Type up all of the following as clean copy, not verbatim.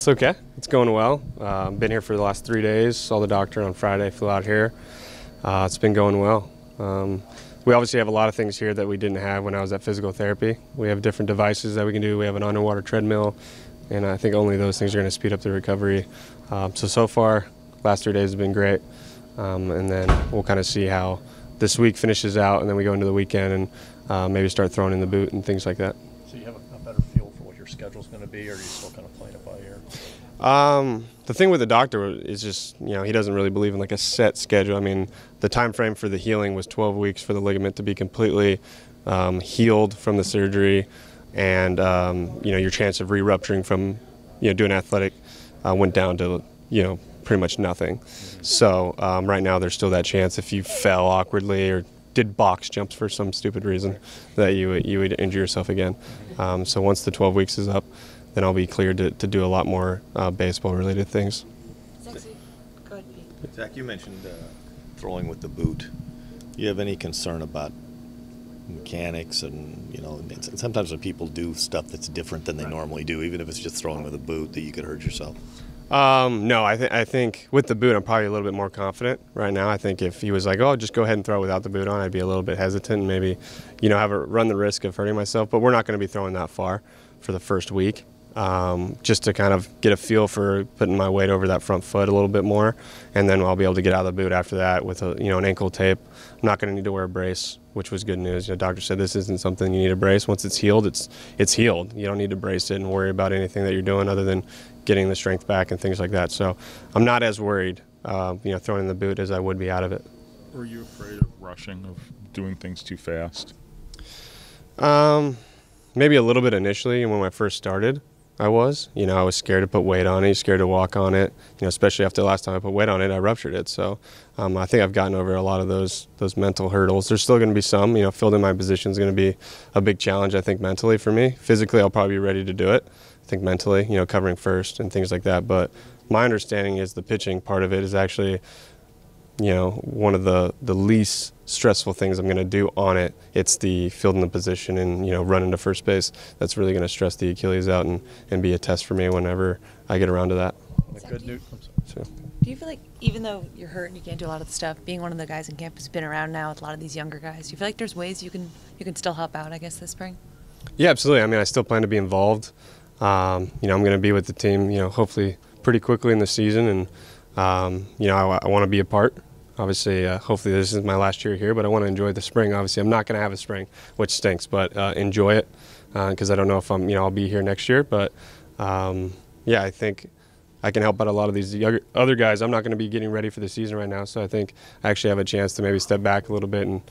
It's okay. It's going well. Been here for the last 3 days. Saw the doctor on Friday, flew out here. It's been going well. We obviously have a lot of things here that we didn't have when I was at physical therapy. We have different devices that we can do. We have an underwater treadmill, and I think only those things are going to speed up the recovery. So far, last 3 days have been great. And then we'll kind of see how this week finishes out, and then we go into the weekend and maybe start throwing in the boot and things like that. So you have a better feel for what your schedule's going to be, or are you still kind of playing it by ear? The thing with the doctor is just, he doesn't really believe in like a set schedule. I mean, the time frame for the healing was 12 weeks for the ligament to be completely healed from the surgery, and your chance of re-rupturing from doing athletic went down to pretty much nothing. So right now there's still that chance if you fell awkwardly or did box jumps for some stupid reason that you would injure yourself again. So once the 12 weeks is up, then I'll be cleared to do a lot more baseball-related things. Go ahead, Pete. Zach, you mentioned throwing with the boot. Do you have any concern about mechanics and sometimes when people do stuff that's different than they normally do, even if it's just throwing with a boot, that you could hurt yourself? No, I think with the boot I'm probably a little bit more confident right now. I think if he was like, oh, just go ahead and throw without the boot on, I'd be a little bit hesitant and maybe run the risk of hurting myself. But we're not going to be throwing that far for the first week. Just to kind of get a feel for putting my weight over that front foot a little bit more, and then I'll be able to get out of the boot after that with an ankle tape. I'm not going to need to wear a brace, which was good news. The doctor said this isn't something you need a brace. Once it's healed, it's healed. You don't need to brace it and worry about anything that you're doing other than getting the strength back and things like that. So I'm not as worried, throwing in the boot as I would be out of it. Were you afraid of rushing, of doing things too fast? Maybe a little bit initially when I first started. I was scared to put weight on it, scared to walk on it, especially after the last time I put weight on it, I ruptured it. So I think I've gotten over a lot of those mental hurdles. There's still going to be some, filled in my position is going to be a big challenge, I think, mentally for me. Physically, I'll probably be ready to do it. I think mentally, covering first and things like that. But my understanding is the pitching part of it is actually, one of the least stressful things I'm going to do on it. It's the fielding the position and, running to first base. That's really going to stress the Achilles out and be a test for me whenever I get around to that. Good news. Do you feel like, even though you're hurt and you can't do a lot of the stuff, being one of the guys in camp who's been around now with a lot of these younger guys, do you feel like there's ways you can still help out, I guess, this spring? Yeah, absolutely. I mean, I still plan to be involved. I'm going to be with the team, hopefully pretty quickly in the season, and I want to be a part. Obviously, hopefully this is my last year here, but I want to enjoy the spring. Obviously, I'm not going to have a spring, which stinks, but enjoy it because I don't know if I'll be here next year. But I think I can help out a lot of these other guys. I'm not going to be getting ready for the season right now, so I think I actually have a chance to maybe step back a little bit. And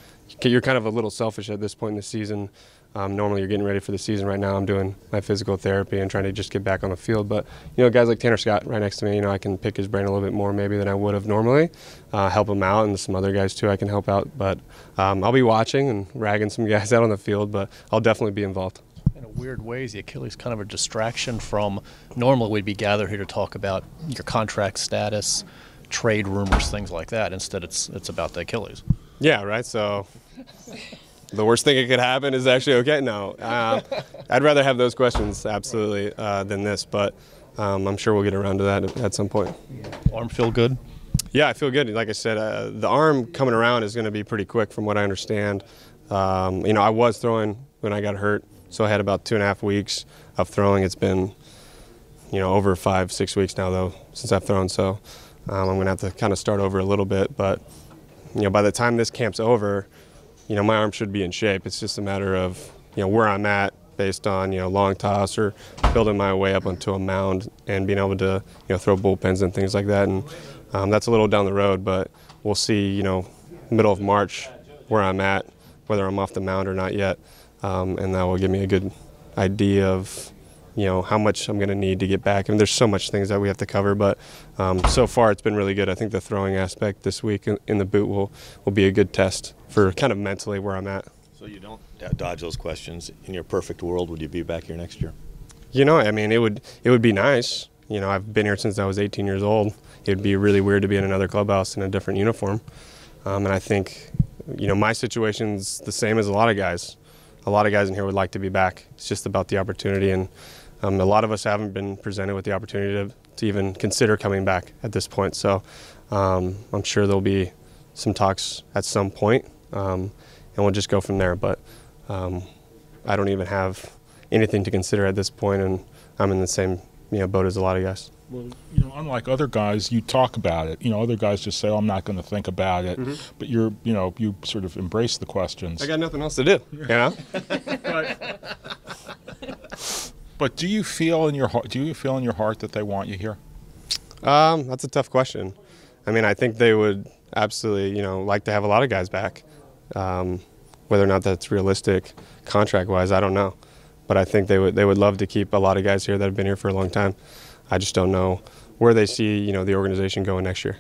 you're kind of a little selfish at this point in the season. Normally you're getting ready for the season. Right now I'm doing my physical therapy and trying to just get back on the field. But, guys like Tanner Scott right next to me, I can pick his brain a little bit more maybe than I would have normally, help him out, and some other guys too I can help out. But I'll be watching and ragging some guys out on the field, but I'll definitely be involved. In a weird ways, the Achilles kind of a distraction from normally we'd be gathered here to talk about your contract status, trade rumors, things like that. Instead, it's about the Achilles. Yeah, right. So the worst thing that could happen is actually okay. No, I'd rather have those questions absolutely than this, but I'm sure we'll get around to that at some point. Arm feel good? Yeah, I feel good. Like I said, the arm coming around is going to be pretty quick from what I understand. I was throwing when I got hurt, so I had about 2.5 weeks of throwing. It's been, over 5-6 weeks now though since I've thrown. So I'm going to have to kind of start over a little bit. But by the time this camp's over, my arm should be in shape. It's just a matter of, where I'm at based on, long toss or building my way up onto a mound and being able to, throw bullpens and things like that. And that's a little down the road, but we'll see, middle of March where I'm at, whether I'm off the mound or not yet. And that will give me a good idea of, how much I'm going to need to get back. I mean, there's so much things that we have to cover, but so far it's been really good. I think the throwing aspect this week in the boot will be a good test for kind of mentally where I'm at. So you don't dodge those questions. In your perfect world, would you be back here next year? I mean, it would be nice. I've been here since I was 18 years old. It would be really weird to be in another clubhouse in a different uniform. And I think, my situation's the same as a lot of guys. A lot of guys in here would like to be back. It's just about the opportunity, and A lot of us haven't been presented with the opportunity to even consider coming back at this point. So I'm sure there'll be some talks at some point, and we'll just go from there. But I don't even have anything to consider at this point, and I'm in the same boat as a lot of guys. Well, unlike other guys, you talk about it. Other guys just say, "Oh, I'm not going to think about it," but you sort of embrace the questions. I got nothing else to do, But do you feel in your heart? Do you feel in your heart that they want you here? That's a tough question. I mean, I think they would absolutely, like to have a lot of guys back. Whether or not that's realistic, contract-wise, I don't know. But I think they would love to keep a lot of guys here that have been here for a long time. I just don't know where they see, the organization going next year.